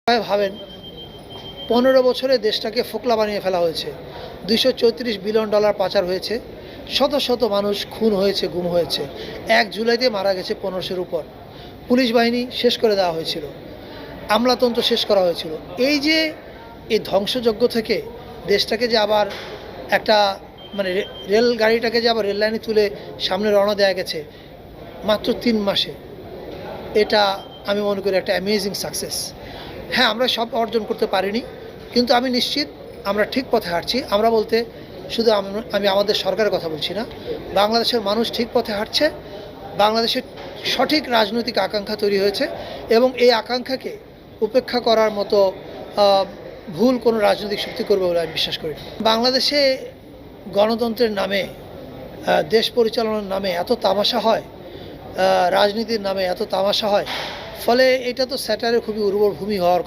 ভাবেন 15 বছরে দেশটাকে ফোকলা বানিয়ে ফেলা হয়েছে। $234 বিলিয়ন পাচার হয়েছে। শত শত মানুষ খুন হয়েছে, গুম হয়েছে। 1 জুলাইতে মারা গেছে 1500-এর উপর। পুলিশ বাহিনী শেষ করে দেওয়া হয়েছিল, আমলাতন্ত্র শেষ করা হয়েছিল। এই যে এই ধ্বংসযজ্ঞ থেকে দেশটাকে যে আবার একটা মানে রেল গাড়িটাকে যে আবার রেল লাইনে তুলে সামনে রওনা দেওয়া গেছে মাত্র 3 মাসে, এটা আমি মনে করি একটা অ্যামেজিং সাকসেস। হ্যাঁ, আমরা সব অর্জন করতে পারিনি, কিন্তু আমি নিশ্চিত আমরা ঠিক পথে হাঁটছি। আমরা বলতে শুধু আমি আমাদের সরকারের কথা বলছি না, বাংলাদেশের মানুষ ঠিক পথে হাঁটছে। বাংলাদেশের সঠিক রাজনৈতিক আকাঙ্ক্ষা তৈরি হয়েছে এবং এই আকাঙ্ক্ষাকে উপেক্ষা করার মতো ভুল কোনো রাজনৈতিক শক্তি করবে বলে আমি বিশ্বাস করি না। বাংলাদেশে গণতন্ত্রের নামে, দেশ পরিচালনার নামে এত তামাশা হয়, রাজনীতির নামে এত তামাশা হয়, ফলে এটা তো স্যাটারের খুবই উর্বর ভূমি হওয়ার